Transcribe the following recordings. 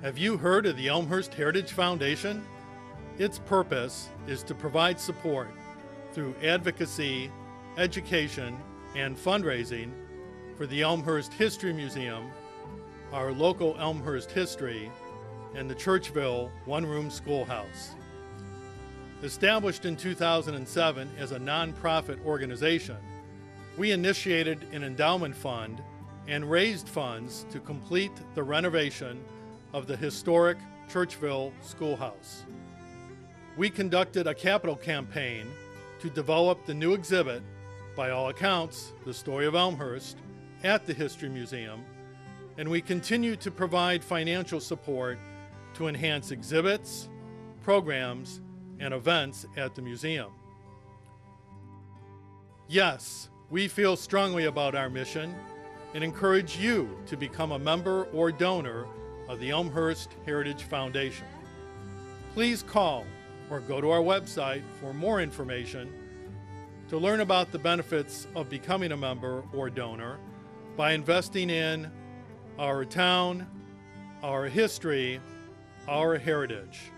Have you heard of the Elmhurst Heritage Foundation? Its purpose is to provide support through advocacy, education, and fundraising for the Elmhurst History Museum, our local Elmhurst history, and the Churchville one-room schoolhouse. Established in 2007 as a nonprofit organization, we initiated an endowment fund and raised funds to complete the renovation of the historic Churchville schoolhouse. We conducted a capital campaign to develop the new exhibit, by all accounts, the story of Elmhurst, at the History Museum, and we continue to provide financial support to enhance exhibits, programs, and events at the museum. Yes, we feel strongly about our mission and encourage you to become a member or donor of the Elmhurst Heritage Foundation. Please call or go to our website for more information to learn about the benefits of becoming a member or donor by investing in our town, our history, our heritage.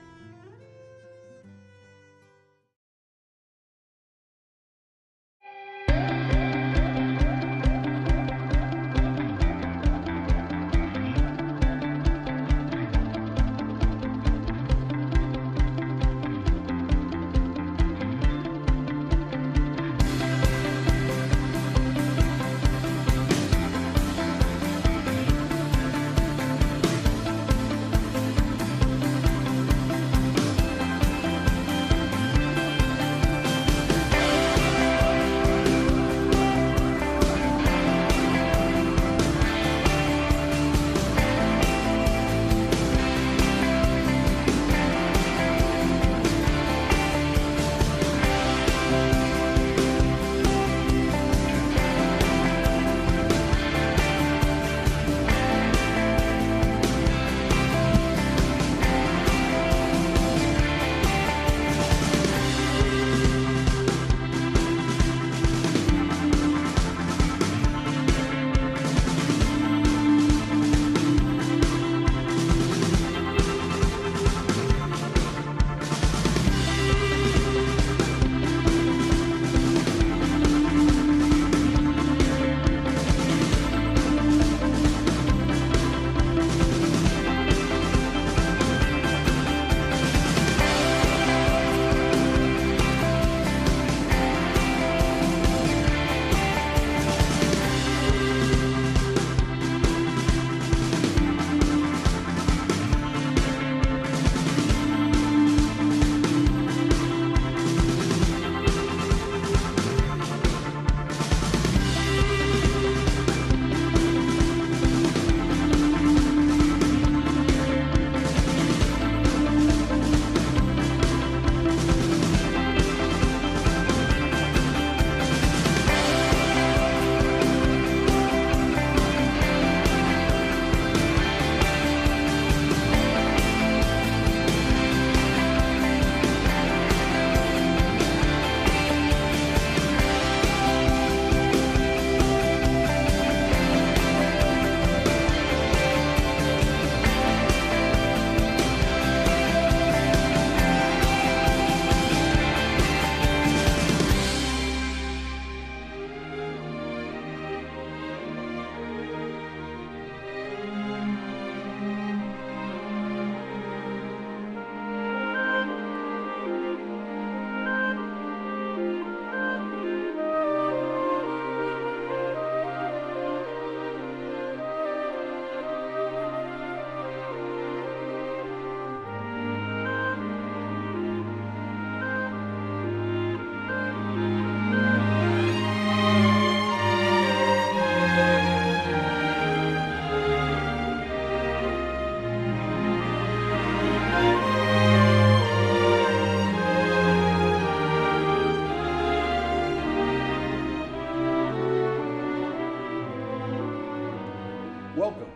Welcome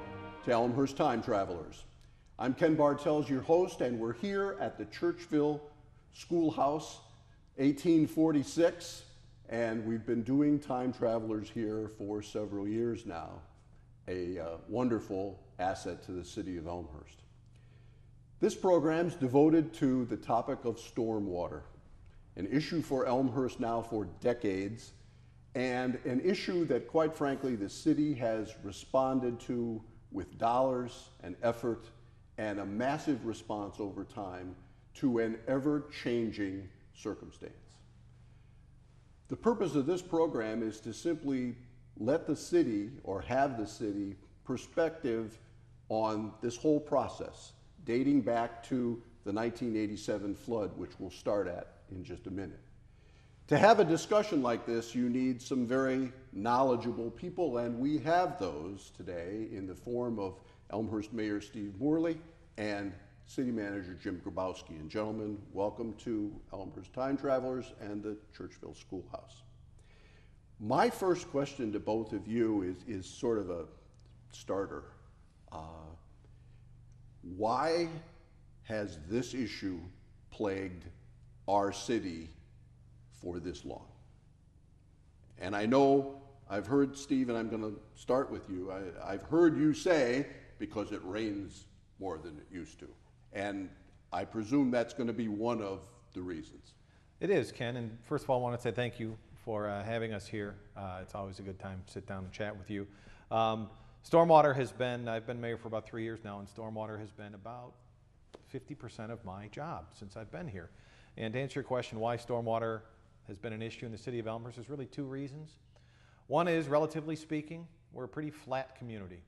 to Elmhurst Time Travelers. I'm Ken Bartels, your host, and we're here at the Churchville Schoolhouse, 1846, and we've been doing Time Travelers here for several years now, a wonderful asset to the city of Elmhurst. This program is devoted to the topic of stormwater, an issue for Elmhurst now for decades, and an issue that, quite frankly, the city has responded to with dollars and effort and a massive response over time to an ever-changing circumstance. The purpose of this program is to simply let the city, or have the city, perspective on this whole process, dating back to the 1987 flood, which we'll start at in just a minute. To have a discussion like this, you need some very knowledgeable people, and we have those today in the form of Elmhurst Mayor Steve Morley and City Manager Jim Grabowski. And gentlemen, welcome to Elmhurst Time Travelers and the Churchville Schoolhouse. My first question to both of you is sort of a starter. Why has this issue plagued our city for this long? And I know I've heard, Steve, and I'm going to start with you. I've heard you say because it rains more than it used to. And I presume that's going to be one of the reasons. It is, Ken. And first of all, I want to say thank you for having us here. It's always a good time to sit down and chat with you. Stormwater has been, I've been mayor for about 3 years now, and stormwater has been about 50% of my job since I've been here. And to answer your question, why stormwater has been an issue in the city of Elmhurst, there's really two reasons. One is, relatively speaking, we're a pretty flat community.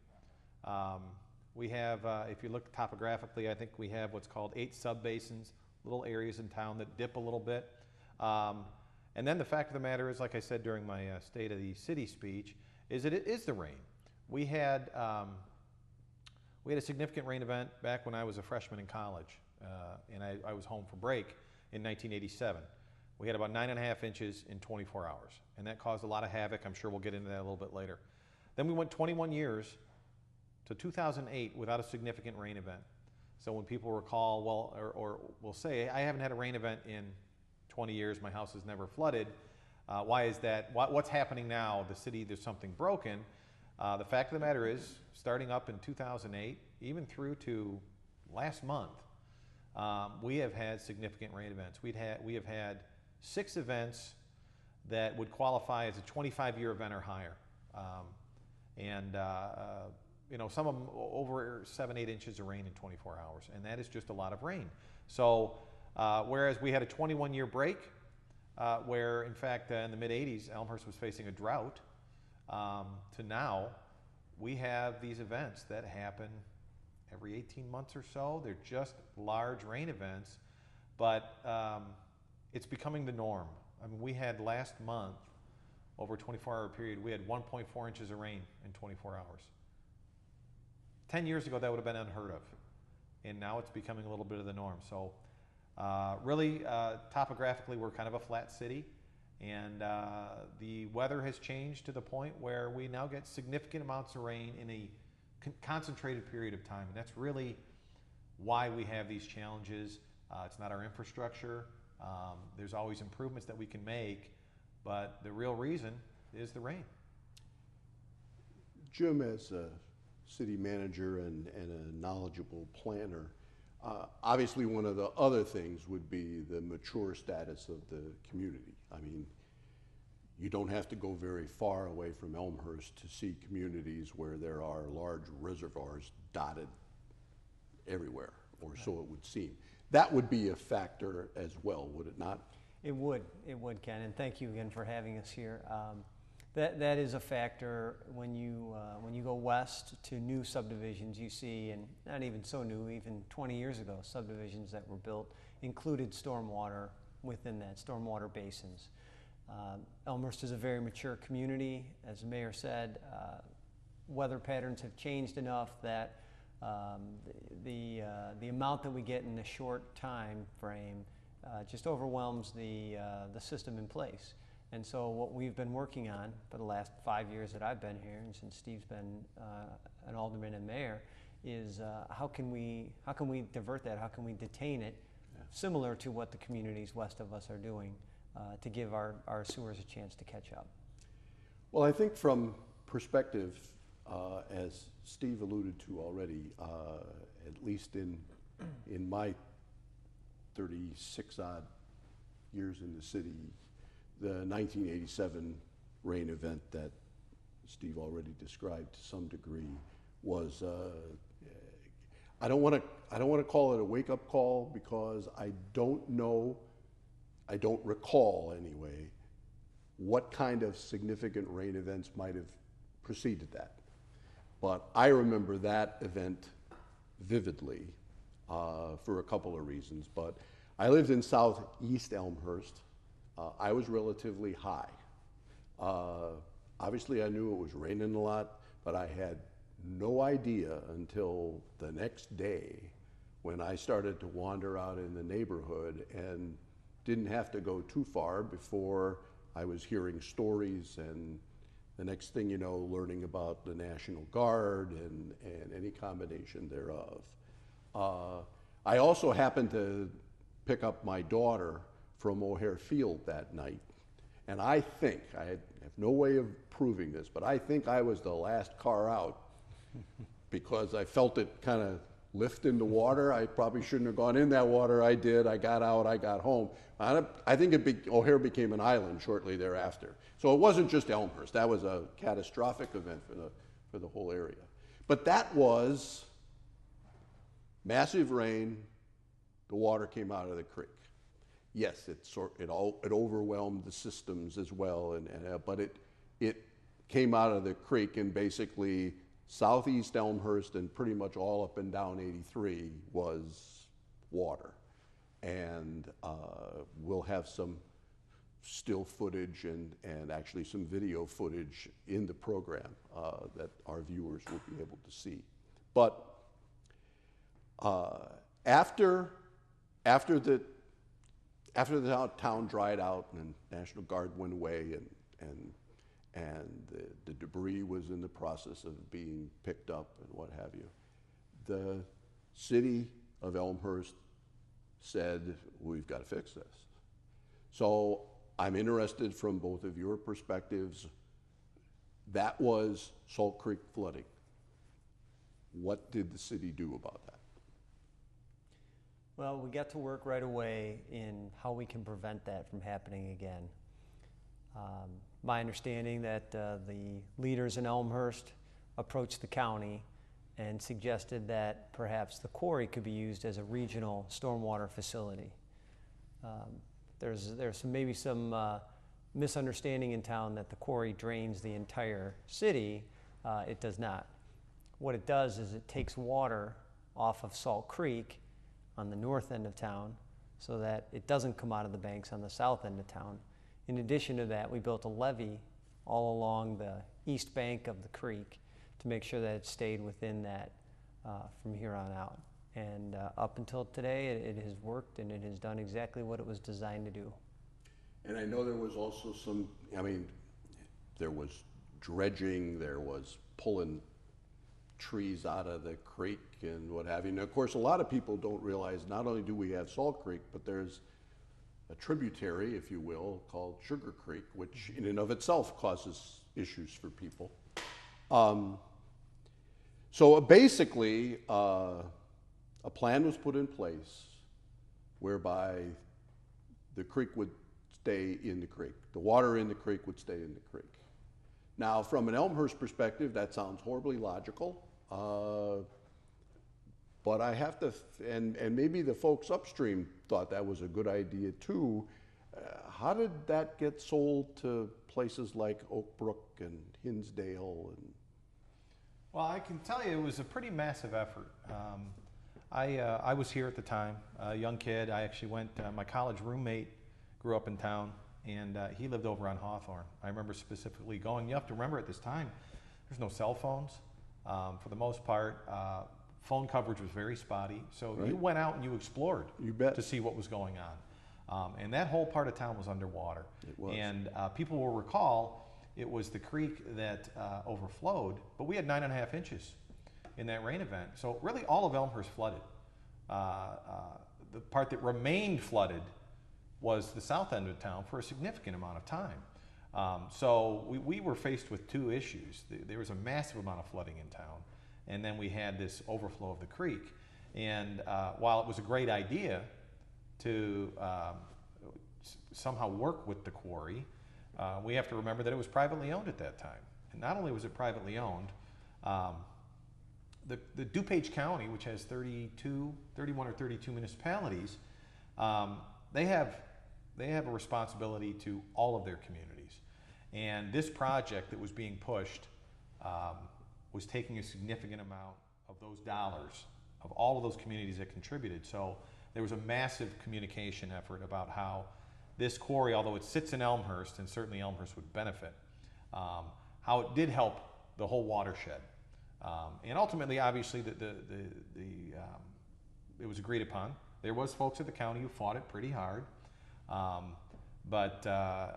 We have, if you look topographically, I think we have what's called 8 subbasins, little areas in town that dip a little bit. And then the fact of the matter is, like I said during my State of the City speech, is that it is the rain. We had a significant rain event back when I was a freshman in college, and I was home for break in 1987. We had about 9.5 inches in 24 hours, and that caused a lot of havoc. I'm sure we'll get into that a little bit later. Then we went 21 years to 2008 without a significant rain event. So when people recall, well, or will say, I haven't had a rain event in 20 years, my house has never flooded. Why is that? What's happening now? The city, there's something broken. The fact of the matter is, starting up in 2008, even through to last month, we have had significant rain events. We have had 6 events that would qualify as a 25-year event or higher. You know, some of them over 7-8 inches of rain in 24 hours, and that is just a lot of rain. So whereas we had a 21-year break, where in fact in the mid-'80s Elmhurst was facing a drought, to now we have these events that happen every 18 months or so. They're just large rain events, but it's becoming the norm. I mean, we had last month, over a 24-hour period, we had 1.4 inches of rain in 24 hours. 10 years ago, that would have been unheard of. And now it's becoming a little bit of the norm. So really, topographically, we're kind of a flat city. And the weather has changed to the point where we now get significant amounts of rain in a concentrated period of time. And that's really why we have these challenges. It's not our infrastructure. There's always improvements that we can make. But the real reason is the rain. Jim, as a city manager and a knowledgeable planner, obviously one of the other things would be the mature status of the community. I mean, you don't have to go very far away from Elmhurst to see communities where there are large reservoirs dotted everywhere, or so it would seem. That would be a factor as well, would it not? It would, Ken, and thank you again for having us here. That is a factor when you go west to new subdivisions. You see, and not even so new, even 20 years ago, subdivisions that were built included stormwater within that, stormwater basins. Elmhurst is a very mature community. As the mayor said, weather patterns have changed enough that the amount that we get in a short time frame just overwhelms the system in place. And so what we've been working on for the last 5 years that I've been here, and since Steve's been an alderman and mayor, is how can we divert that? How can we detain it, similar to what the communities west of us are doing, to give our sewers a chance to catch up? Well, I think from perspective, as Steve alluded to already, at least in in my 36 odd years in the city, the 1987 rain event that Steve already described to some degree was, I don't want to call it a wake-up call because I don't know, I don't recall anyway, what kind of significant rain events might have preceded that. But I remember that event vividly for a couple of reasons. But I lived in southeast Elmhurst. I was relatively high. Obviously, I knew it was raining a lot, but I had no idea until the next day when I started to wander out in the neighborhood and didn't have to go too far before I was hearing stories, and the next thing you know, learning about the National Guard and any combination thereof. I also happened to pick up my daughter from O'Hare Field that night. And I think, I have no way of proving this, but I think I was the last car out because I felt it kind of lift in the water. I probably shouldn't have gone in that water. I did. I got out. I got home. I think O'Hare became an island shortly thereafter. So it wasn't just Elmhurst. That was a catastrophic event for the whole area. But that was massive rain. The water came out of the creek. Yes, it overwhelmed the systems as well, but it came out of the creek, and basically southeast Elmhurst and pretty much all up and down 83 was water. And we'll have some still footage and actually some video footage in the program that our viewers will be able to see. But after the town dried out and National Guard went away and the debris was in the process of being picked up and what have you, the city of Elmhurst said, we've got to fix this. So I'm interested from both of your perspectives. That was Salt Creek flooding. What did the city do about that? Well, we got to work right away in how we can prevent that from happening again. My understanding that the leaders in Elmhurst approached the county and suggested that perhaps the quarry could be used as a regional stormwater facility. There's maybe some misunderstanding in town that the quarry drains the entire city. It does not. What it does is it takes water off of Salt Creek on the north end of town so that it doesn't come out of the banks on the south end of town. In addition to that, we built a levee all along the east bank of the creek to make sure that it stayed within that from here on out. And up until today, it has worked and it has done exactly what it was designed to do. And I know there was also some, there was dredging, there was pulling trees out of the creek and what have you. And of course, a lot of people don't realize not only do we have Salt Creek, but there's a tributary, if you will, called Sugar Creek, which in and of itself causes issues for people. So basically, a plan was put in place whereby the creek would stay in the creek. The water in the creek would stay in the creek. Now, from an Elmhurst perspective, that sounds horribly logical, but I have to, and maybe the folks upstream thought that was a good idea too. How did that get sold to places like Oak Brook and Hinsdale? Well, I can tell you it was a pretty massive effort. I was here at the time, a young kid. I actually went, my college roommate grew up in town, and he lived over on Hawthorne. I remember specifically going, you have to remember at this time, there's no cell phones. For the most part, phone coverage was very spotty. So right. You went out and you explored to see what was going on. And that whole part of town was underwater. It was. And people will recall it was the creek that overflowed, but we had 9.5 inches in that rain event. So really all of Elmhurst flooded. The part that remained flooded was the south end of town for a significant amount of time. So we were faced with two issues. There was a massive amount of flooding in town, and then we had this overflow of the creek. And while it was a great idea to somehow work with the quarry, we have to remember that it was privately owned at that time. And not only was it privately owned, the DuPage County, which has 31 or 32 municipalities, they have a responsibility to all of their communities. And this project that was being pushed was taking a significant amount of those dollars of all of those communities that contributed. So there was a massive communication effort about how this quarry, although it sits in Elmhurst, and certainly Elmhurst would benefit, how it did help the whole watershed. And ultimately, obviously, it was agreed upon. There was folks at the county who fought it pretty hard. But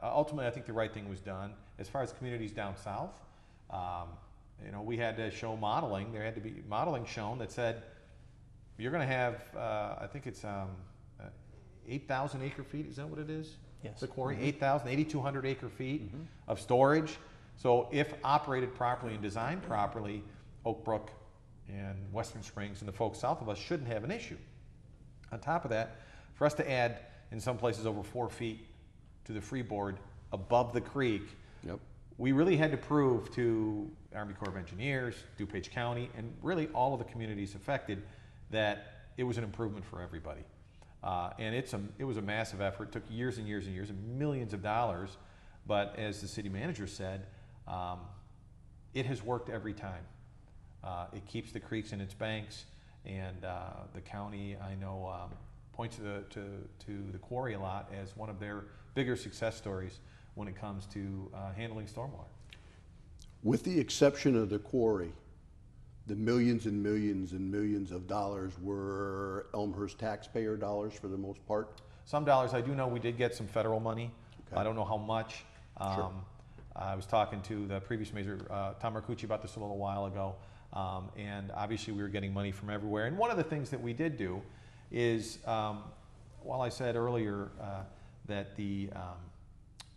ultimately, I think the right thing was done. As far as communities down south, you know, we had to show modeling. There had to be modeling shown that said, you're going to have, I think it's 8,000 acre feet. Is that what it is? Yes. The quarry, 8,200 acre feet of storage. So if operated properly and designed properly, Oak Brook and Western Springs and the folks south of us shouldn't have an issue. On top of that, for us to add, in some places, over 4 feet to the freeboard above the creek, we really had to prove to Army Corps of Engineers, DuPage County, and really all of the communities affected that it was an improvement for everybody. And it was a massive effort. It took years and years and years and millions of dollars. But as the city manager said, it has worked every time. It keeps the creeks in its banks, and the county, I know, points to the quarry a lot as one of their bigger success stories when it comes to handling stormwater. With the exception of the quarry, the millions and millions and millions of dollars were Elmhurst taxpayer dollars for the most part? Some dollars. I do know we did get some federal money. Okay. I don't know how much. Sure. I was talking to the previous mayor, Tom Marcucci, about this a little while ago, and obviously we were getting money from everywhere. And one of the things that we did do is, while I said earlier that the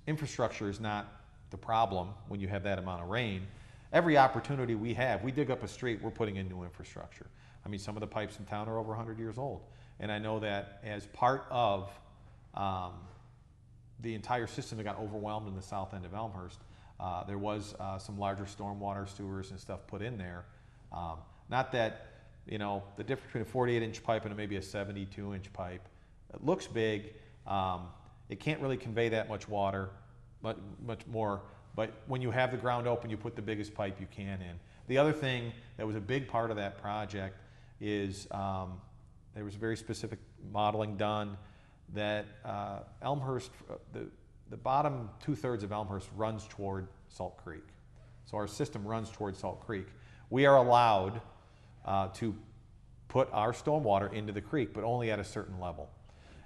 infrastructure is not the problem when you have that amount of rain, every opportunity we have, we dig up a street, we're putting in new infrastructure. I mean, some of the pipes in town are over 100 years old. And I know that as part of the entire system that got overwhelmed in the south end of Elmhurst, there was some larger stormwater sewers and stuff put in there. Not that, you know, the difference between a 48-inch pipe and maybe a 72-inch pipe, it looks big. It can't really convey that much water, much more. But when you have the ground open, you put the biggest pipe you can in. The other thing that was a big part of that project is there was very specific modeling done that Elmhurst, the bottom 2/3 of Elmhurst runs toward Salt Creek. So our system runs toward Salt Creek. We are allowed to put our stormwater into the creek, but only at a certain level.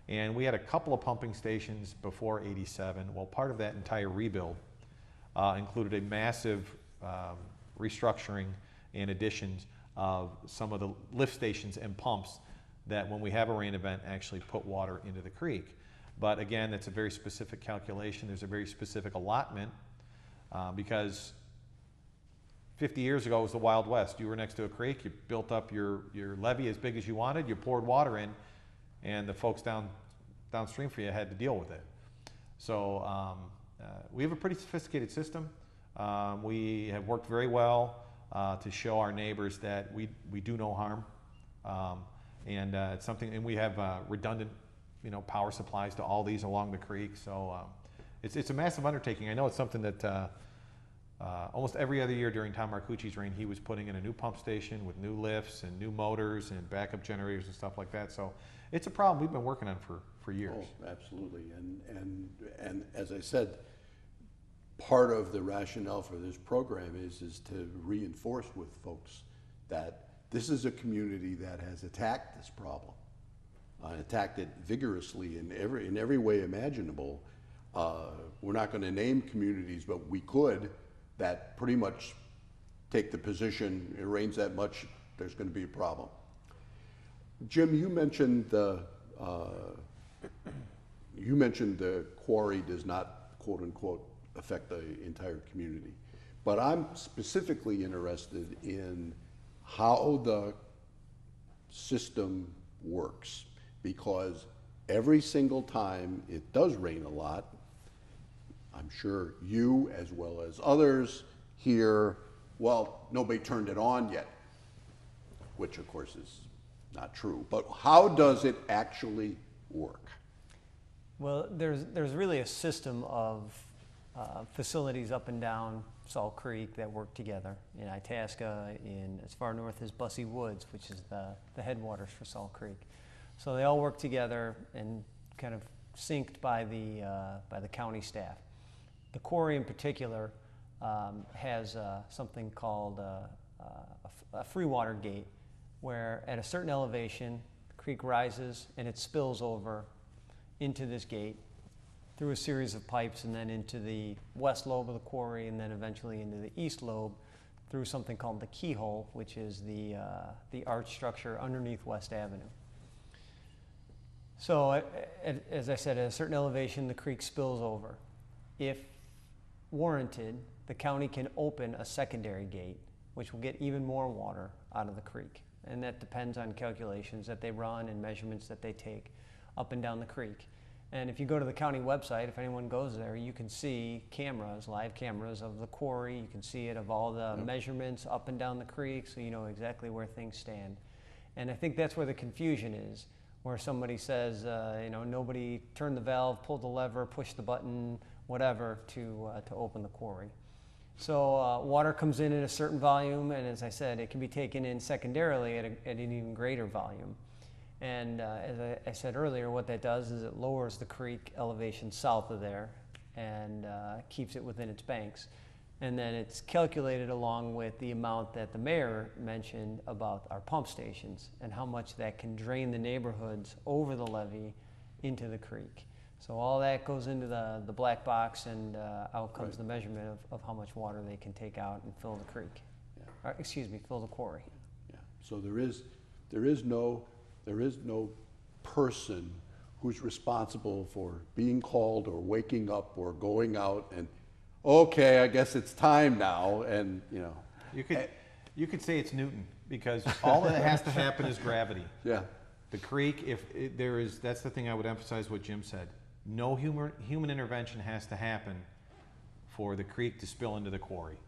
And we had a couple of pumping stations before '87. Well, part of that entire rebuild included a massive restructuring and additions of some of the lift stations and pumps that when we have a rain event actually put water into the creek. But again, that's a very specific calculation. There's a very specific allotment because 50 years ago it was the Wild West. You were next to a creek, you built up your levee as big as you wanted, you poured water in, and the folks downstream for you had to deal with it. So we have a pretty sophisticated system. We have worked very well to show our neighbors that we do no harm. And it's something, and we have redundant, power supplies to all these along the creek. So it's a massive undertaking. I know it's something that almost every other year during Tom Marcucci's reign, he was putting in a new pump station with new lifts and new motors and backup generators and stuff like that. So it's a problem we've been working on for years. Oh, absolutely. And as I said, part of the rationale for this program is to reinforce with folks that this is a community that has attacked this problem, attacked it vigorously in every way imaginable. We're not going to name communities, but we could, that pretty much take the position, it rains that much, there's going to be a problem. Jim, you mentioned the quarry does not, quote unquote, affect the entire community. But I'm specifically interested in how the system works, because every single time it does rain a lot, I'm sure you as well as others hear, well, nobody turned it on yet, which of course is not true. But how does it actually work? Well, there's really a system of facilities up and down Salt Creek that work together. In Itasca, in as far north as Bussey Woods, which is the headwaters for Salt Creek. So they all work together and kind of synced by the county staff. The quarry in particular has something called a free water gate, where at a certain elevation, the creek rises and it spills over into this gate through a series of pipes and then into the west lobe of the quarry and then eventually into the east lobe through something called the keyhole, which is the arch structure underneath West Avenue. So as I said, at a certain elevation, the creek spills over. If warranted, the county can open a secondary gate, which will get even more water out of the creek. And that depends on calculations that they run and measurements that they take up and down the creek. And if you go to the county website, if anyone goes there, you can see cameras, live cameras of the quarry. You can see it of all the measurements up and down the creek, so you know exactly where things stand. And I think that's where the confusion is, where somebody says, you know, nobody turned the valve, pulled the lever, pushed the button, whatever, to open the quarry. So water comes in at a certain volume, and as I said, it can be taken in secondarily at an even greater volume. And as I said earlier, what that does is it lowers the creek elevation south of there and keeps it within its banks. And then it's calculated along with the amount that the mayor mentioned about our pump stations and how much that can drain the neighborhoods over the levee into the creek. So all that goes into the black box, and out comes the measurement of how much water they can take out and fill the creek. Yeah. Or, excuse me, fill the quarry. Yeah. So there is no person who's responsible for being called or waking up or going out and, okay, I guess it's time now, and you know. You could say it's Newton, because all that has to happen is gravity. Yeah. The creek, that's the thing I would emphasize what Jim said. No human intervention has to happen for the creek to spill into the quarry.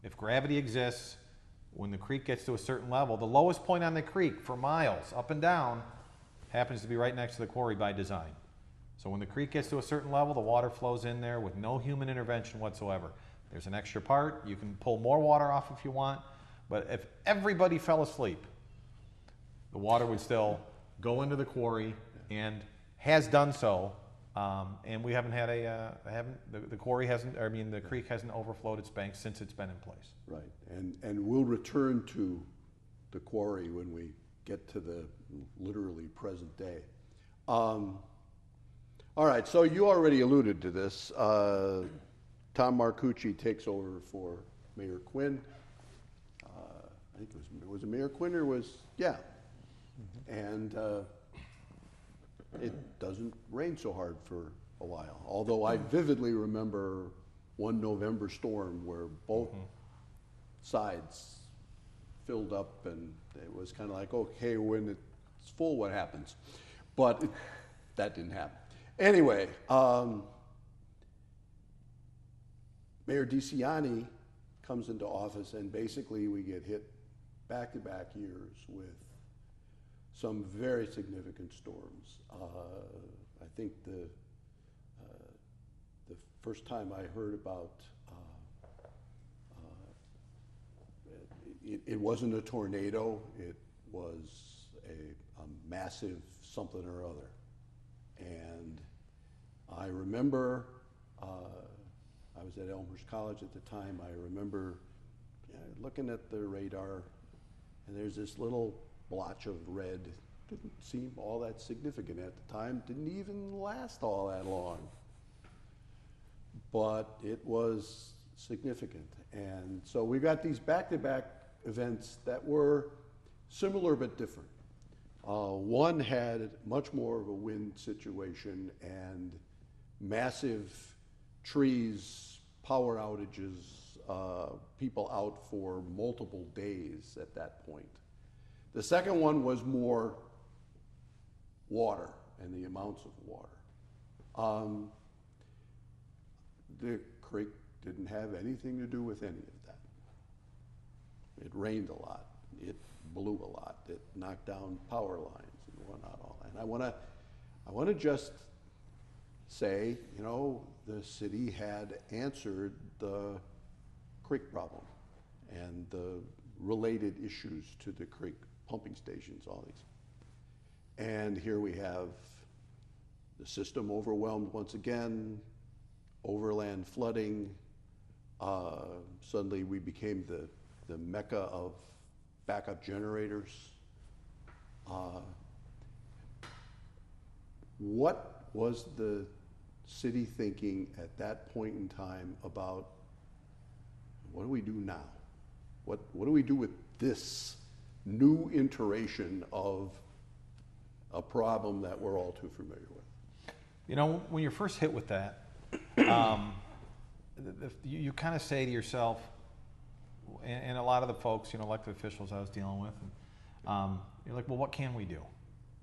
If gravity exists, when the creek gets to a certain level, the lowest point on the creek for miles up and down happens to be right next to the quarry by design. So when the creek gets to a certain level, the water flows in there with no human intervention whatsoever. There's an extra part. You can pull more water off if you want, but if everybody fell asleep, the water would still go into the quarry and has done so. And we haven't had the quarry hasn't, I mean, the creek hasn't overflowed its banks since it's been in place. Right, and we'll return to the quarry when we get to the literally present day. All right, so you already alluded to this. Tom Marcucci takes over for Mayor Quinn. I think was it Mayor Quinn or was, yeah. And it doesn't rain so hard for a while. Although I vividly remember one November storm where both sides filled up, and it was kind of like, okay, when it's full, what happens? But that didn't happen. Anyway, Mayor DeCiani comes into office, and basically we get hit back-to-back years with some very significant storms. I think the first time I heard about it wasn't a tornado, it was a massive something or other. And I remember, I was at Elmhurst College at the time, I remember looking at the radar, and there's this little blotch of red. Didn't seem all that significant at the time, didn't even last all that long. But it was significant. And so we got these back-to-back events that were similar but different. One had much more of a wind situation and massive trees, power outages, people out for multiple days at that point. The second one was more water and the amounts of water. The creek didn't have anything to do with any of that. It rained a lot. It blew a lot. It knocked down power lines and whatnot. All that. And I want to just say, you know, the city had answered the creek problem and the related issues to the creek, pumping stations, all these. And here we have the system overwhelmed once again, overland flooding. Suddenly we became the mecca of backup generators. What was the city thinking at that point in time about what do we do now? What do we do with this new iteration of a problem that we're all too familiar with? You know, when you're first hit with that, you kind of say to yourself, and a lot of the folks, you know, elected officials I was dealing with, you're like, well, what can we do?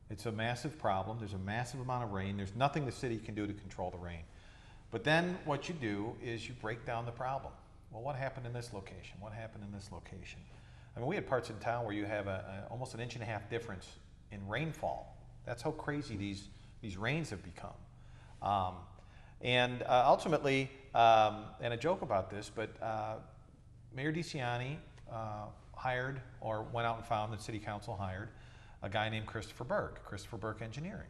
It's a massive problem. There's a massive amount of rain. There's nothing the city can do to control the rain. But then what you do is you break down the problem. Well, what happened in this location? What happened in this location? I mean, we had parts in town where you have almost an 1.5 inch difference in rainfall. That's how crazy these rains have become. And ultimately, and I joke about this, but Mayor DeCiani hired, or went out and found, the city council hired, a guy named Christopher Burke Engineering.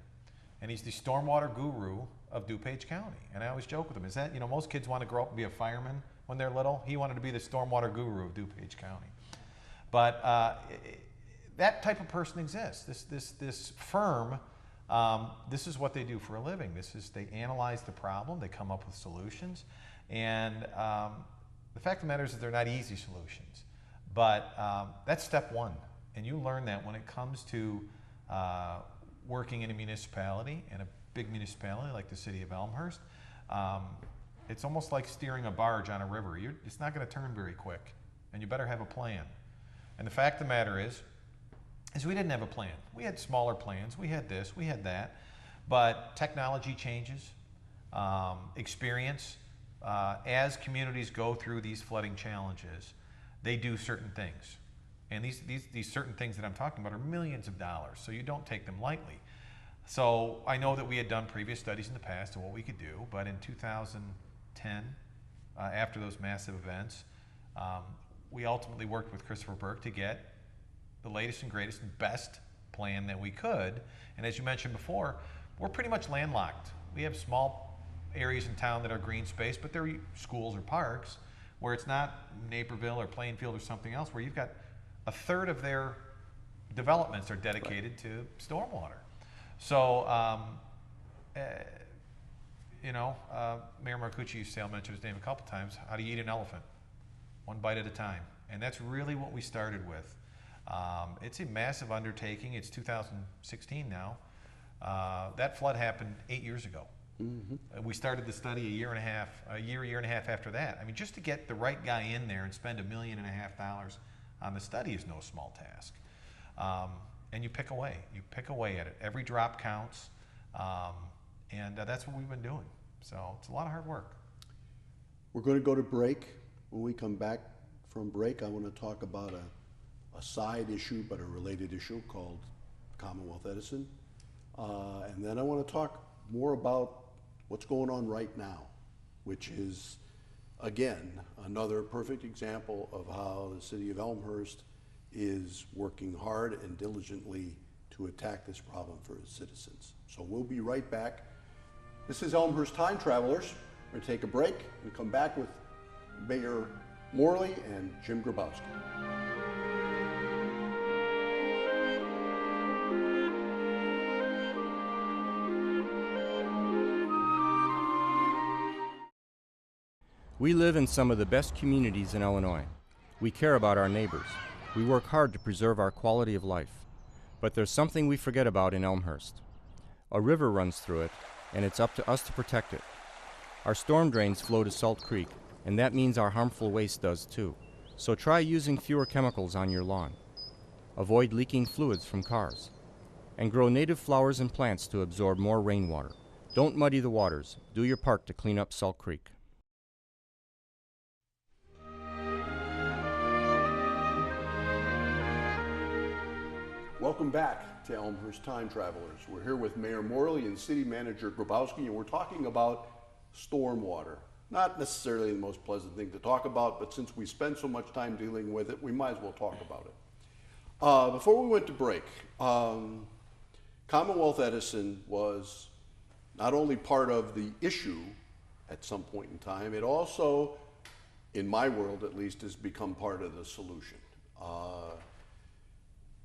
And he's the stormwater guru of DuPage County. And I always joke with him, is that, you know, most kids want to grow up and be a fireman when they're little. He wanted to be the stormwater guru of DuPage County. But that type of person exists. This firm, this is what they do for a living. They analyze the problem, they come up with solutions, and the fact of the matter is that they're not easy solutions. But that's step one, and you learn that when it comes to working in a municipality, and a big municipality like the city of Elmhurst. It's almost like steering a barge on a river. It's not going to turn very quick, and you better have a plan. And the fact of the matter is we didn't have a plan. We had smaller plans. We had this, we had that. But technology changes, experience. As communities go through these flooding challenges, they do certain things. And these certain things that I'm talking about are millions of dollars, so you don't take them lightly. So I know that we had done previous studies in the past of what we could do, but in 2010, after those massive events, we ultimately worked with Christopher Burke to get the latest and greatest and best plan that we could. And as you mentioned before, we're pretty much landlocked. We have small areas in town that are green space, but they're schools or parks, where it's not Naperville or Plainfield or something else, where you've got a third of their developments are dedicated to stormwater. So, you know, Mayor Marcucci used to say, I'll mention his name a couple times, how do you eat an elephant? One bite at a time. And that's really what we started with. It's a massive undertaking. It's 2016 now. That flood happened 8 years ago. Mm-hmm. We started the study a year and a half after that. I mean, just to get the right guy in there and spend $1.5 million on the study is no small task. And you pick away at it. Every drop counts, and that's what we've been doing. So it's a lot of hard work. We're going to go to break. When we come back from break, I want to talk about a side issue, but a related issue called Commonwealth Edison. And then I want to talk more about what's going on right now, which is, again, another perfect example of how the city of Elmhurst is working hard and diligently to attack this problem for its citizens. So we'll be right back. This is Elmhurst Time Travelers. We're going to take a break and come back with Mayor Morley and Jim Grabowski. We live in some of the best communities in Illinois. We care about our neighbors. We work hard to preserve our quality of life. But there's something we forget about in Elmhurst. A river runs through it, and it's up to us to protect it. Our storm drains flow to Salt Creek, and that means our harmful waste does too. So try using fewer chemicals on your lawn. avoid leaking fluids from cars, and grow native flowers and plants to absorb more rainwater. Don't muddy the waters. Do your part to clean up Salt Creek. Welcome back to Elmhurst Time Travelers. We're here with Mayor Morley and City Manager Grabowski, and we're talking about stormwater. Not necessarily the most pleasant thing to talk about, but since we spend so much time dealing with it, we might as well talk about it. Before we went to break, Commonwealth Edison was not only part of the issue at some point in time, it also, in my world at least, has become part of the solution.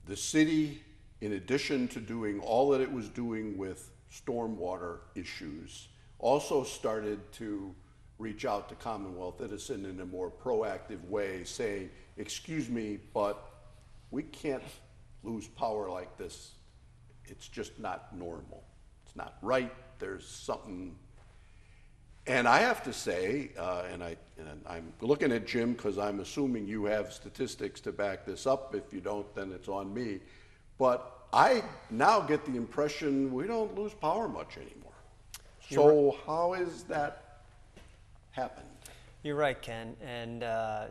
The city, in addition to doing all that it was doing with stormwater issues, also started to reach out to Commonwealth Edison in a more proactive way, saying, excuse me, but we can't lose power like this. It's just not normal. It's not right. There's something. And I have to say, and I'm looking at Jim because I'm assuming you have statistics to back this up. If you don't, then it's on me. But I now get the impression we don't lose power much anymore. So how is that happened? You're right, Ken, and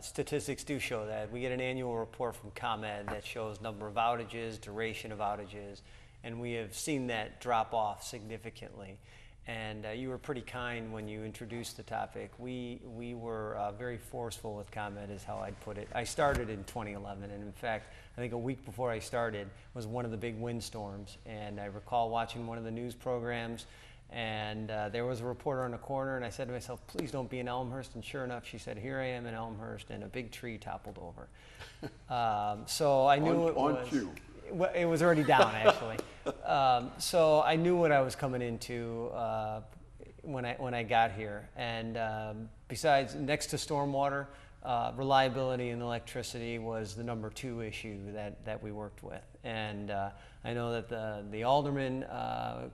statistics do show that. We get an annual report from ComEd that shows number of outages, duration of outages, and we have seen that drop off significantly. And you were pretty kind when you introduced the topic. We were very forceful with ComEd, is how I'd put it. I started in 2011, and in fact, I think a week before I started was one of the big windstorms. And I recall watching one of the news programs, and there was a reporter on the corner, and I said to myself, please don't be in Elmhurst. And sure enough, she said, here I am in Elmhurst, and a big tree toppled over. So I knew it was... On cue. It was already down, actually. So I knew what I was coming into when I got here. And besides, next to stormwater, reliability and electricity was the number 2 issue that we worked with. And I know that the alderman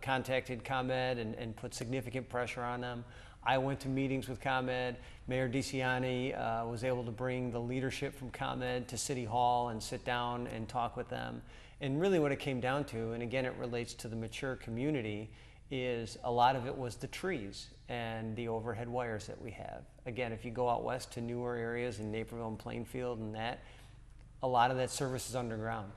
contacted ComEd and put significant pressure on them. I went to meetings with ComEd. Mayor DeCiani was able to bring the leadership from ComEd to City Hall and sit down and talk with them. And really what it came down to, and again it relates to the mature community, is a lot of it was the trees and the overhead wires that we have. Again, if you go out west to newer areas in Naperville and Plainfield and that, a lot of that service is underground.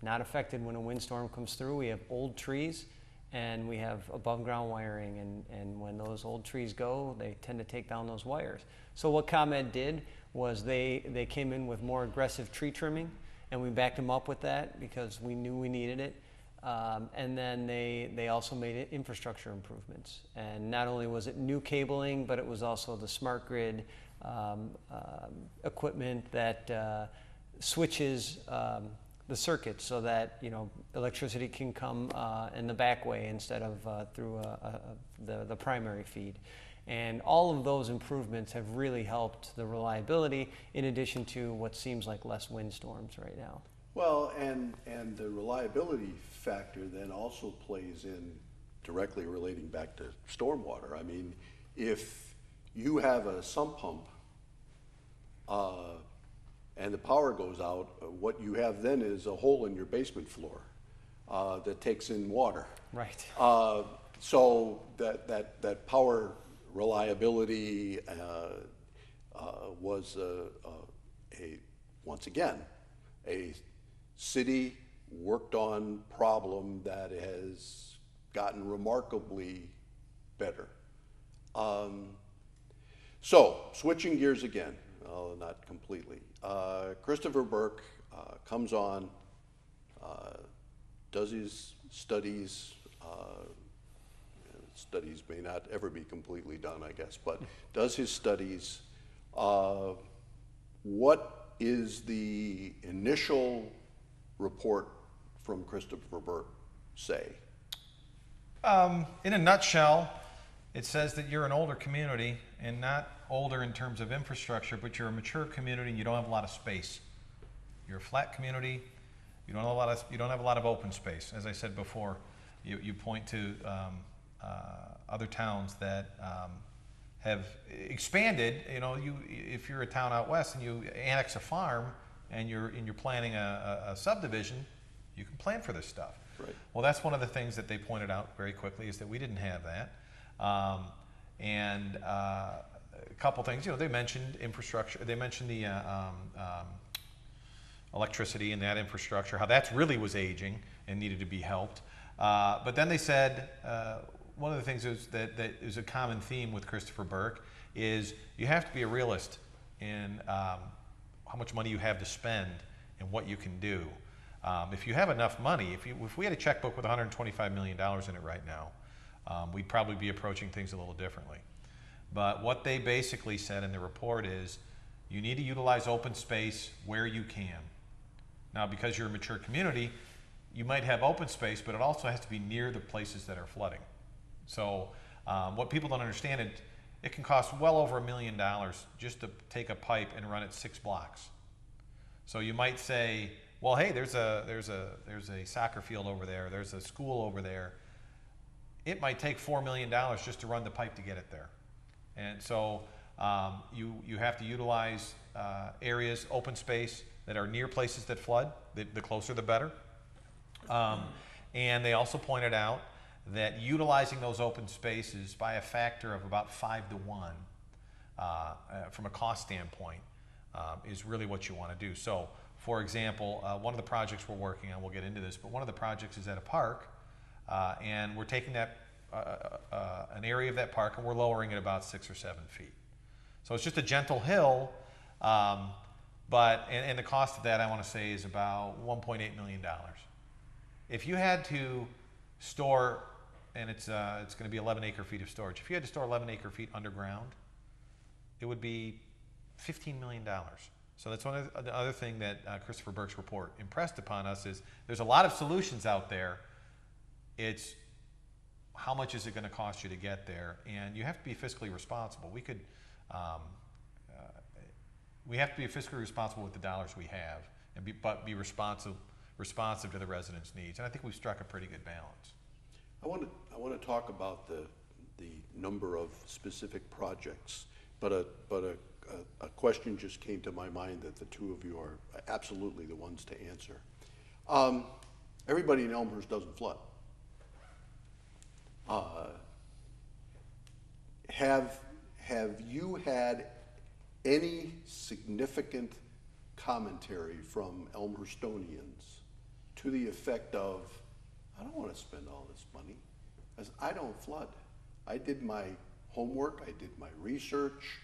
Not affected when a windstorm comes through. We have old trees and we have above ground wiring, and when those old trees go, they tend to take down those wires. So what ComEd did was they came in with more aggressive tree trimming, and we backed them up with that because we knew we needed it. And then they also made infrastructure improvements. And not only was it new cabling, but it was also the smart grid equipment that switches the circuits so that electricity can come in the back way instead of through the primary feed. And all of those improvements have really helped the reliability, in addition to what seems like less windstorms right now. Well, and the reliability factor then also plays in directly relating back to stormwater. I mean, if you have a sump pump and the power goes out, what you have then is a hole in your basement floor that takes in water. Right. So that power reliability was once again a city worked on problem that has gotten remarkably better. So switching gears again, not completely. Christopher Burke comes on, does his studies. Studies may not ever be completely done, I guess, but does his studies. What is the initial report from Christopher Burke say? In a nutshell, it says that you're an older community, and not older in terms of infrastructure, but you're a mature community and you don't have a lot of space. You're a flat community. You don't have a lot of open space. As I said before, you point to other towns that have expanded. If you're a town out west and you annex a farm, and you're planning a subdivision, you can plan for this stuff. Right. Well, that's one of the things that they pointed out very quickly, is that we didn't have that. A couple things, you know, they mentioned infrastructure, they mentioned the electricity and that infrastructure, how that really was aging and needed to be helped. But then they said, one of the things that is a common theme with Christopher Burke is you have to be a realist in how much money you have to spend and what you can do. If you have enough money, if we had a checkbook with $125 million in it right now, we'd probably be approaching things a little differently. But what they basically said in the report is you need to utilize open space where you can. Now, because you're a mature community, you might have open space, but it also has to be near the places that are flooding. So what people don't understand, it can cost well over $1 million just to take a pipe and run it 6 blocks. So you might say, well, hey, there's a soccer field over there, there's a school over there. It might take $4 million just to run the pipe to get it there. And so you have to utilize areas, open space, that are near places that flood. The closer the better. And they also pointed out that utilizing those open spaces by a factor of about 5 to 1 from a cost standpoint is really what you want to do. So, for example, one of the projects we're working on, we'll get into this, but one of the projects is at a park, and we're taking that an area of that park and we're lowering it about 6 or 7 feet. So it's just a gentle hill, but the cost of that, I want to say, is about $1.8 million. If you had to store, and it's going to be 11 acre-feet of storage, if you had to store 11 acre-feet underground, it would be $15 million. So that's one of the other thing that Christopher Burke's report impressed upon us is there's a lot of solutions out there. It's how much is it going to cost you to get there, and you have to be fiscally responsible. We have to be fiscally responsible with the dollars we have, but be responsive to the residents' needs. And I think we've struck a pretty good balance. I want to talk about the number of specific projects, but a question just came to my mind that the two of you are absolutely the ones to answer. Everybody in Elmhurst doesn't flood. Have you had any significant commentary from Elmhurstonians to the effect of, I don't want to spend all this money, as I don't flood. I did my homework, I did my research,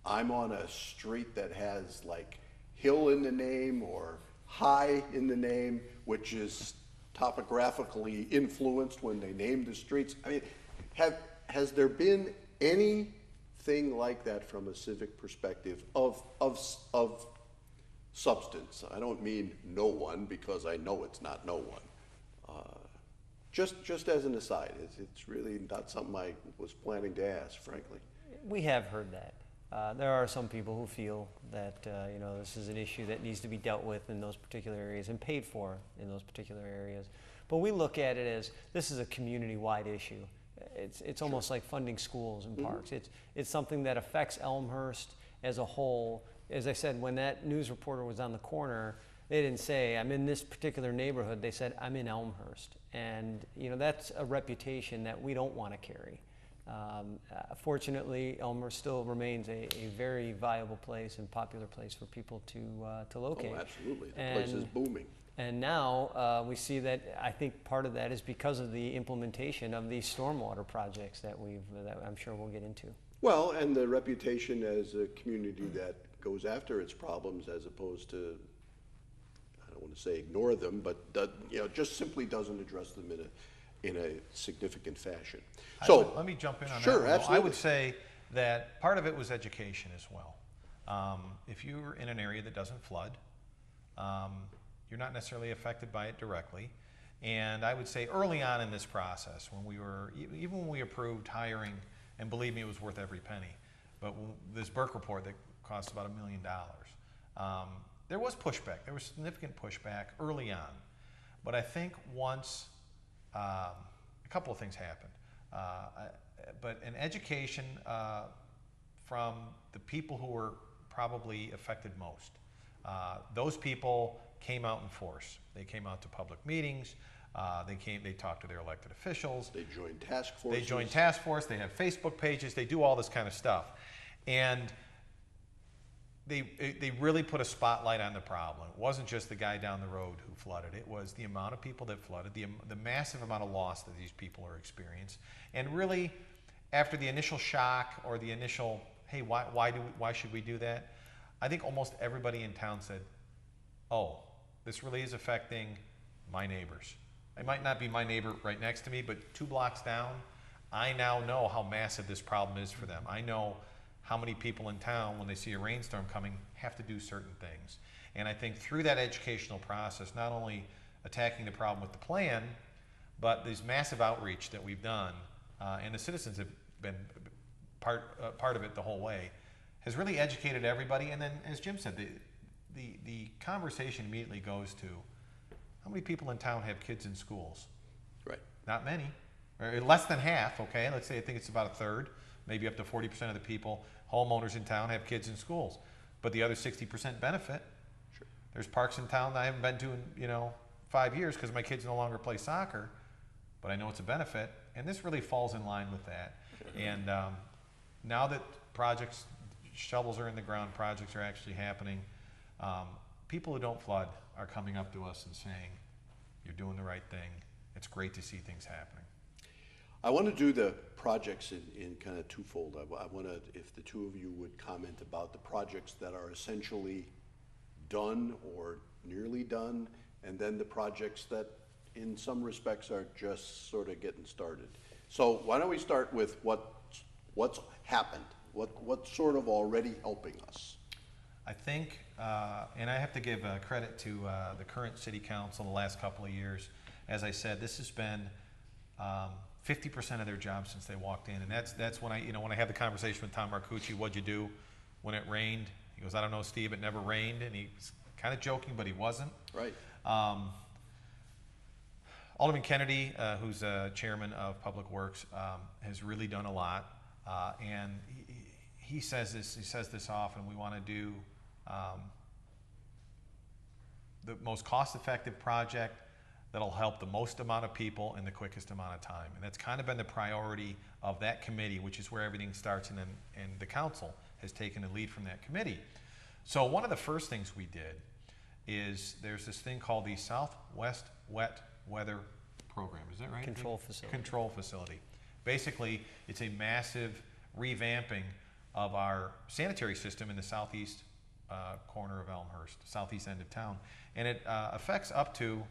I'm on a street that has like hill in the name or high in the name, which is topographically influenced when they name the streets. I mean, has there been anything like that from a civic perspective of substance? I don't mean no one, because I know it's not no one. Just as an aside, it's really not something I was planning to ask, frankly. We have heard that. There are some people who feel that this is an issue that needs to be dealt with in those particular areas and paid for in those particular areas. But we look at it as this is a community-wide issue. It's almost like funding schools and parks. It's something that affects Elmhurst as a whole. As I said, when that news reporter was on the corner, they didn't say, I'm in this particular neighborhood. They said, I'm in Elmhurst. And that's a reputation that we don't want to carry. Fortunately, Elmhurst still remains a very viable place and popular place for people to locate. Oh, absolutely. The place is booming. And now we see that I think part of that is because of the implementation of these stormwater projects that I'm sure we'll get into. Well, and the reputation as a community that goes after its problems as opposed to, I don't want to say ignore them, but just simply doesn't address them in a significant fashion. So let me jump in on that. Sure, absolutely. I would say that part of it was education as well. If you're in an area that doesn't flood, you're not necessarily affected by it directly. And I would say early on in this process, even when we approved hiring, and believe me, it was worth every penny, but this Burke report that cost about $1 million, there was pushback. There was significant pushback early on. But I think once a couple of things happened. But an education from the people who were probably affected most. those people came out in force. They came out to public meetings. They talked to their elected officials. They joined task forces. They joined task force. They have Facebook pages. They do all this kind of stuff. And they really put a spotlight on the problem. It wasn't just the guy down the road who flooded. It was the amount of people that flooded, the massive amount of loss that these people are experiencing. And really, after the initial shock or the initial, hey, why should we do that? I think almost everybody in town said, oh, this really is affecting my neighbors. It might not be my neighbor right next to me, but 2 blocks down, I now know how massive this problem is for them. I know how many people in town, when they see a rainstorm coming, have to do certain things. And I think through that educational process, not only attacking the problem with the plan, but this massive outreach that we've done, and the citizens have been part of it the whole way, has really educated everybody. And then, as Jim said, the conversation immediately goes to, how many people in town have kids in schools? Right. Not many, or less than half, okay? Let's say, I think it's about a third, maybe up to 40% of the people, homeowners in town, have kids in schools. But the other 60% benefit. Sure. There's parks in town that I haven't been to in 5 years because my kids no longer play soccer, but I know it's a benefit. And this really falls in line with that. And now that projects, shovels are in the ground, projects are actually happening, people who don't flood are coming up to us and saying, you're doing the right thing. It's great to see things happening. I want to do the projects in kind of twofold. I want to, if the two of you would comment about the projects that are essentially done or nearly done, and then the projects that in some respects are just sort of getting started. So why don't we start with what's happened? What's sort of already helping us? I think, and I have to give credit to the current city council the last couple of years. As I said, this has been 50% of their job since they walked in, and that's when I had the conversation with Tom Marcucci. What'd you do when it rained? He goes, I don't know, Steve. It never rained, and he's kind of joking, but he wasn't. Right. Alderman Kennedy, who's chairman of Public Works, has really done a lot, and he says this often. We want to do the most cost-effective project that'll help the most amount of people in the quickest amount of time. And that's kind of been the priority of that committee, which is where everything starts, and the council has taken the lead from that committee. So one of the first things we did is there's this thing called the Southwest Wet Weather Program. Is that right? Control facility. Control facility. Basically, it's a massive revamping of our sanitary system in the southeast corner of Elmhurst, southeast end of town. And it affects up to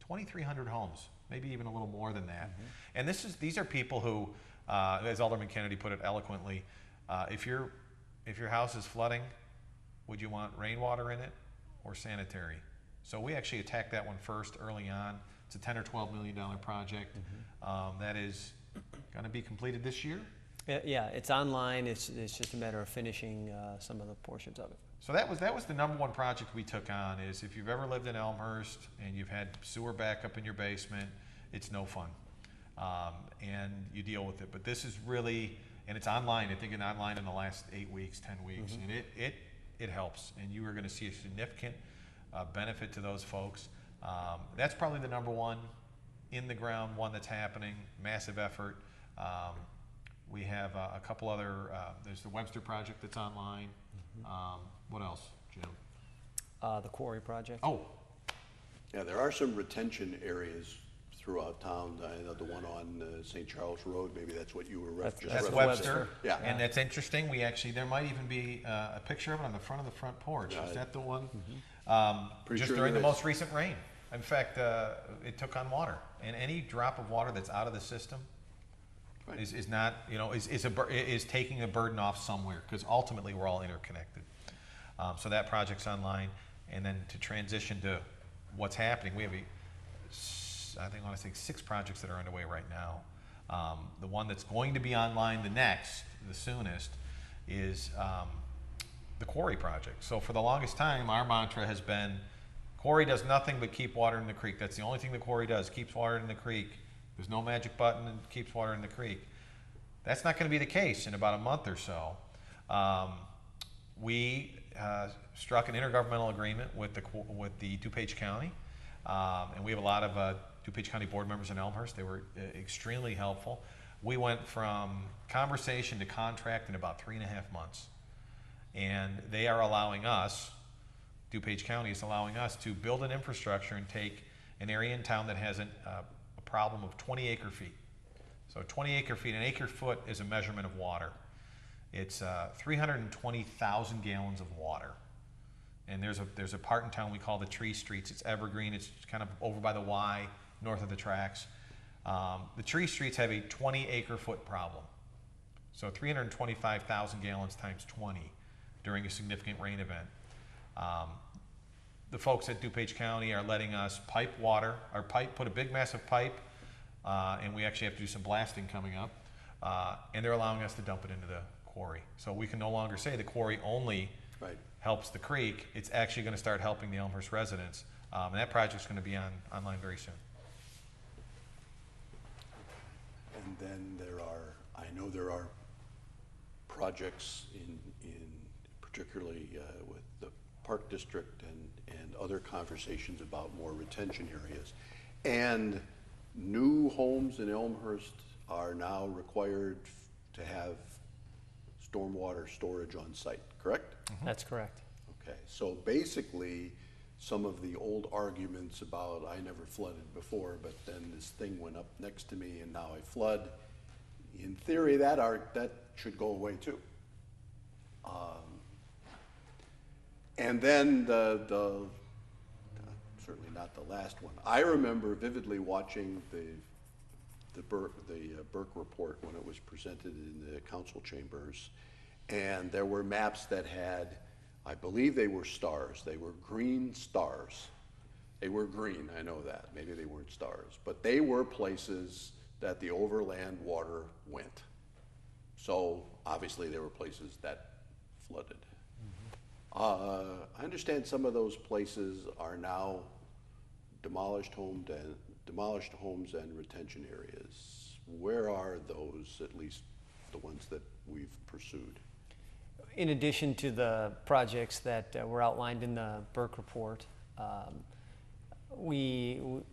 2,300 homes, maybe even a little more than that. Mm-hmm. And these are people who, as Alderman Kennedy put it eloquently, if your house is flooding, would you want rainwater in it or sanitary? So we actually attacked that one first early on. It's a $10 or $12 million project. Mm-hmm. That is going to be completed this year. Yeah, it's online. It's just a matter of finishing some of the portions of it. So that was the number one project we took on. Is if you've ever lived in Elmhurst and you've had sewer backup in your basement, it's no fun, and you deal with it. But this is really, and it's online. I think it's online in the last 8 weeks, 10 weeks, mm-hmm. and it helps. And you are going to see a significant benefit to those folks. That's probably the number one in the ground one that's happening. Massive effort. We have a couple other. There's the Webster project that's online. Mm-hmm. What else, Jim? The quarry project. Oh, yeah, there are some retention areas throughout town. I know the one on St. Charles Road. Maybe that's what you were referencing. That's Webster. Yeah, and that's interesting. There might even be a picture of it on the front of the front porch. Is that the one? Mm-hmm. Just during the most recent rain. In fact, it took on water, and any drop of water that's out of the system. Right. Is not, is taking a burden off somewhere, because ultimately we're all interconnected. So that project's online, and then to transition to what's happening, we have I want to say 6 projects that are underway right now. The one that's going to be online the soonest, is the quarry project. So for the longest time, our mantra has been, quarry does nothing but keep water in the creek. That's the only thing the quarry does, keeps water in the creek. There's no magic button that keeps water in the creek. That's not going to be the case in about a month or so. We struck an intergovernmental agreement with the DuPage County, and we have a lot of DuPage County board members in Elmhurst. They were extremely helpful. We went from conversation to contract in about 3.5 months, and they are allowing us, DuPage County is allowing us to build an infrastructure and take an area in town that has a problem of 20 acre feet. So 20 acre feet, an acre foot is a measurement of water. It's 320,000 gallons of water. And there's a part in town we call the Tree Streets. It's evergreen. It's kind of over by the Y, north of the tracks. The Tree Streets have a 20 acre foot problem. So 325,000 gallons times 20 during a significant rain event. The folks at DuPage County are letting us pipe water, put a big massive pipe, and we actually have to do some blasting coming up, and they're allowing us to dump it into the quarry. So we can no longer say the quarry only helps the creek. It's actually going to start helping the Elmhurst residents, and that project's going to be online very soon. And then I know there are projects in particularly with the Park District and other conversations about more retention areas. And new homes in Elmhurst are now required to have stormwater storage on site, correct? Mm-hmm. That's correct. Okay, so basically some of the old arguments about I never flooded before, but then this thing went up next to me and now I flood, in theory that should go away too. And then certainly not the last one. I remember vividly watching the Burke report when it was presented in the council chambers, and there were maps that had, I believe they were stars. They were green stars. They were green, I know that. Maybe they weren't stars, but they were places that the overland water went. So obviously there were places that flooded. I understand some of those places are now demolished homes and retention areas. Where are those, at least the ones that we've pursued? In addition to the projects that were outlined in the Burke report, we've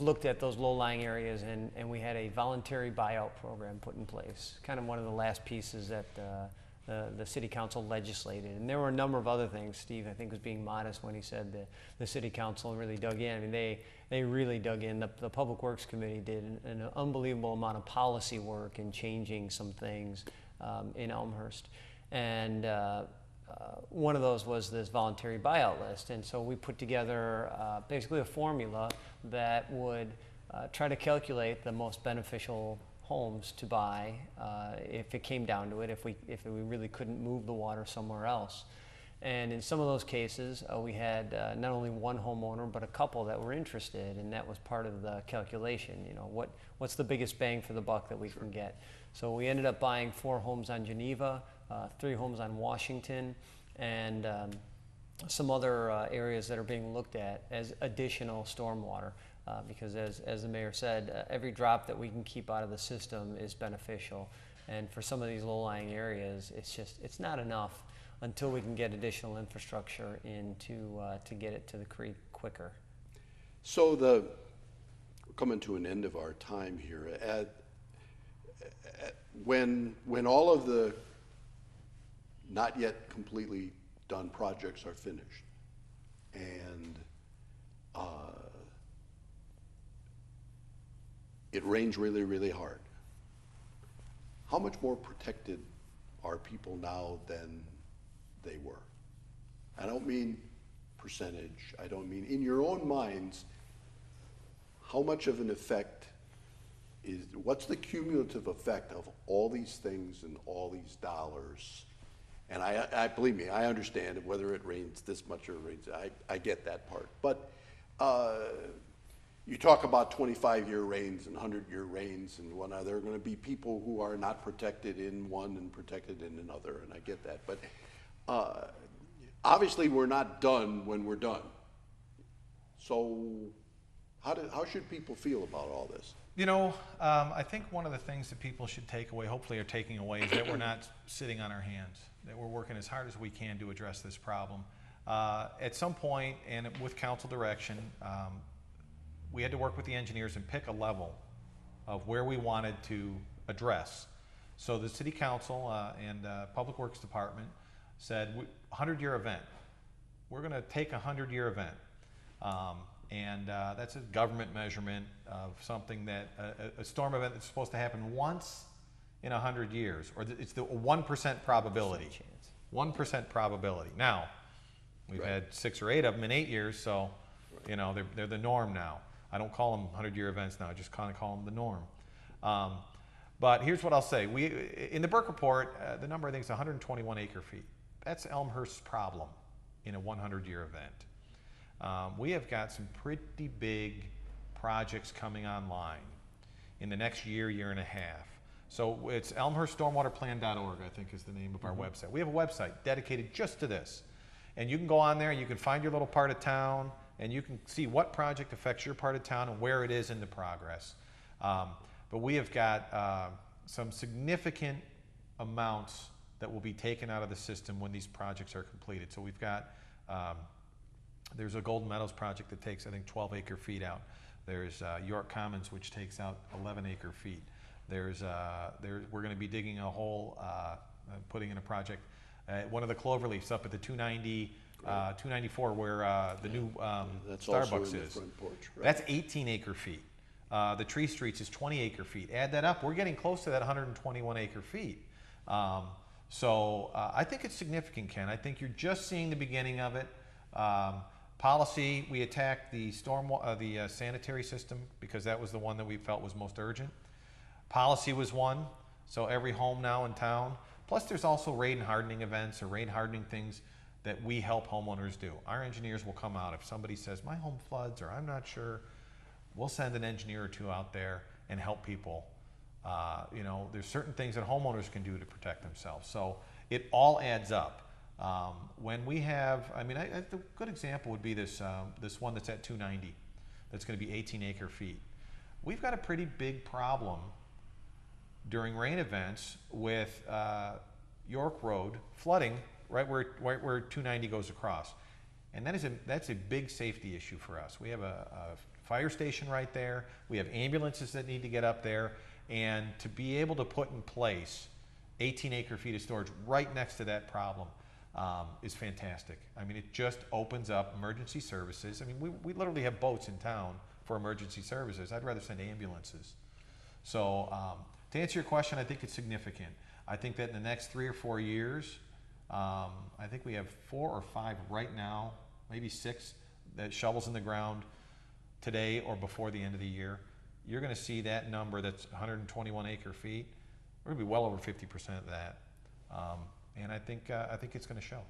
looked at those low-lying areas, and we had a voluntary buyout program put in place, kind of one of the last pieces that the city council legislated. And there were a number of other things. Steve, I think, was being modest when he said that the city council really dug in. I mean, they really dug in. The Public Works Committee did an unbelievable amount of policy work in changing some things in Elmhurst. And one of those was this voluntary buyout list. And so we put together basically a formula that would try to calculate the most beneficial homes to buy if it came down to it, if we really couldn't move the water somewhere else. And in some of those cases, we had not only one homeowner, but a couple that were interested, and that was part of the calculation. You know, what's the biggest bang for the buck that we can get? So we ended up buying 4 homes on Geneva, 3 homes on Washington, and some other areas that are being looked at as additional stormwater. Because as the mayor said, every drop that we can keep out of the system is beneficial. And for some of these low-lying areas, it's not enough until we can get additional infrastructure in to get it to the creek quicker. So we're coming to an end of our time here. When all of the not yet completely done projects are finished, and it rains really, really hard, how much more protected are people now than they were? I don't mean percentage. I don't mean, in your own minds, how much of an effect what's the cumulative effect of all these things and all these dollars? And I believe me, I understand whether it rains this much or rains, I get that part. But you talk about 25-year rains and 100-year rains and whatnot. There are going to be people who are not protected in one and protected in another, and I get that. But obviously we're not done when we're done. So How should people feel about all this? You know, I think one of the things that people should take away, hopefully are taking away, is that we're not sitting on our hands, that we're working as hard as we can to address this problem. At some point, and with council direction, we had to work with the engineers and pick a level of where we wanted to address. So the city council and public works department said 100-year event. We're going to take a 100-year event. That's a government measurement of something that a storm event that's supposed to happen once in 100 years, or it's the 1% probability. 1% probability. Now, we've had 6 or 8 of them in 8 years, so you know they're the norm now. I don't call them 100-year events now. I just kind of call them the norm. But here's what I'll say: in the Burke report, the number I think is 121 acre-feet. That's Elmhurst's problem in a 100-year event. We have got some pretty big projects coming online in the next year, year and a half. So it's elmhurststormwaterplan.org, I think is the name of our website. We have a website dedicated just to this. And you can go on there, you can find your little part of town, and you can see what project affects your part of town and where it is in the progress. But we have got some significant amounts that will be taken out of the system when these projects are completed. So we've got there's a Golden Meadows project that takes, I think, 12 acre-feet out. There's York Commons, which takes out 11 acre-feet. We're going to be digging a hole, putting in a project, one of the cloverleafs up at the 294 where the new That's Starbucks also in the is. front porch, right? That's 18 acre-feet. The Tree Streets is 20 acre-feet. Add that up, we're getting close to that 121 acre-feet. So I think it's significant, Ken. I think you're just seeing the beginning of it. Policy, we attacked the sanitary system because that was the one that we felt was most urgent. Policy was one, so every home now in town. Plus there's also rain hardening events or rain hardening things that we help homeowners do. Our engineers will come out. If somebody says, my home floods, or I'm not sure, we'll send an engineer or two out there and help people. You know, there's certain things that homeowners can do to protect themselves. So it all adds up. When we have, I mean, a good example would be this one that's at 290, that's going to be 18 acre-feet. We've got a pretty big problem during rain events with York Road flooding right where 290 goes across, and that's a big safety issue for us. We have a fire station right there. We have ambulances that need to get up there, and to be able to put in place 18 acre-feet of storage right next to that problem is fantastic. I mean, it just opens up emergency services. I mean, we literally have boats in town for emergency services. I'd rather send ambulances. So to answer your question, I think it's significant. I think that in the next 3 or 4 years, I think we have 4 or 5 right now, maybe 6, that shovels in the ground today or before the end of the year. You're going to see that number that's 121 acre-feet. We're going to be well over 50% of that. And I think it's going to show.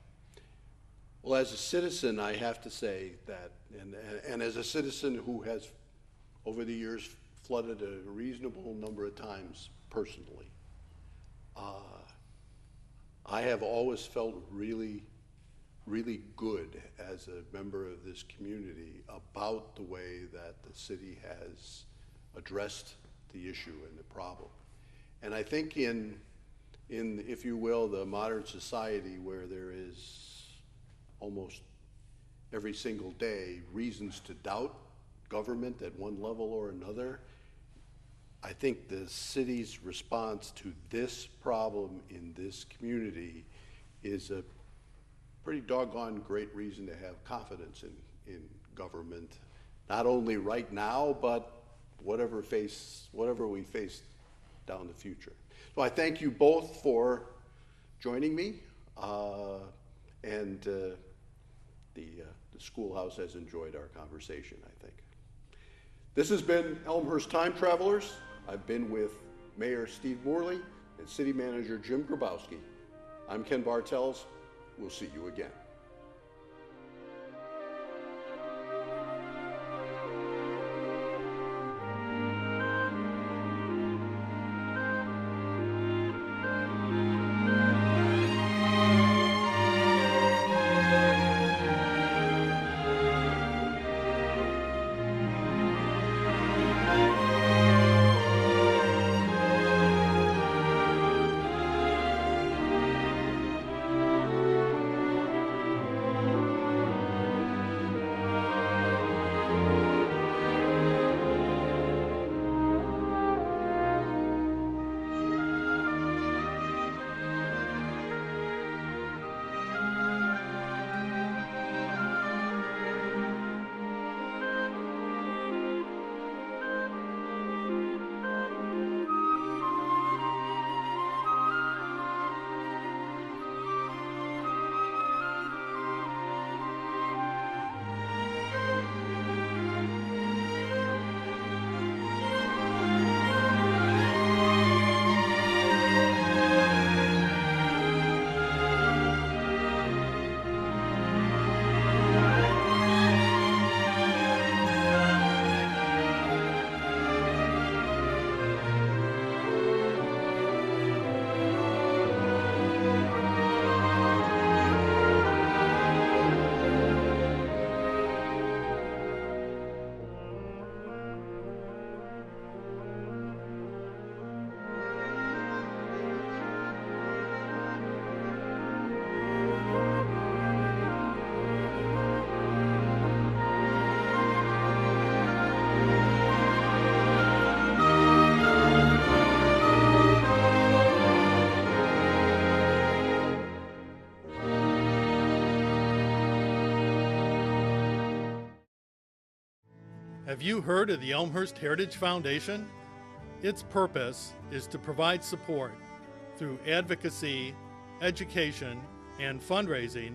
Well, as a citizen, I have to say that, and as a citizen who has, over the years, flooded a reasonable number of times personally, I have always felt really, really good as a member of this community about the way that the city has addressed the issue and the problem. And I think in, if you will, the modern society where there is almost every single day reasons to doubt government at one level or another, I think the city's response to this problem in this community is a pretty doggone great reason to have confidence in government, not only right now, but whatever we face down the future. So I thank you both for joining me, and the schoolhouse has enjoyed our conversation, I think. This has been Elmhurst Time Travelers. I've been with Mayor Steve Morley and City Manager Jim Grabowski. I'm Ken Bartels. We'll see you again. Have you heard of the Elmhurst Heritage Foundation? Its purpose is to provide support through advocacy, education, and fundraising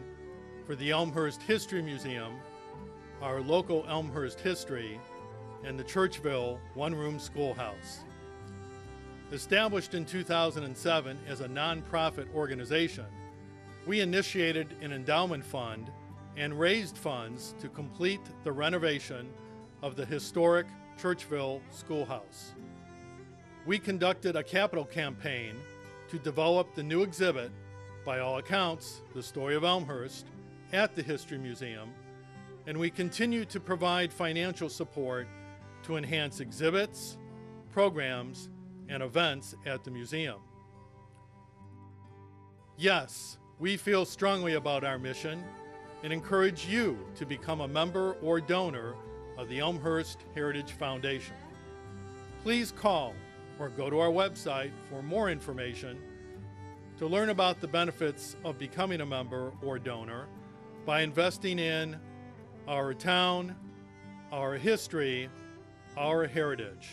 for the Elmhurst History Museum, our local Elmhurst history, and the Churchville one-room schoolhouse. Established in 2007 as a nonprofit organization, we initiated an endowment fund and raised funds to complete the renovation of the historic Churchville schoolhouse. We conducted a capital campaign to develop the new exhibit, by all accounts, The Story of Elmhurst, at the History Museum, and we continue to provide financial support to enhance exhibits, programs, and events at the museum. Yes, we feel strongly about our mission and encourage you to become a member or donor of the Elmhurst Heritage Foundation. Please call or go to our website for more information to learn about the benefits of becoming a member or donor by investing in our town, our history, our heritage.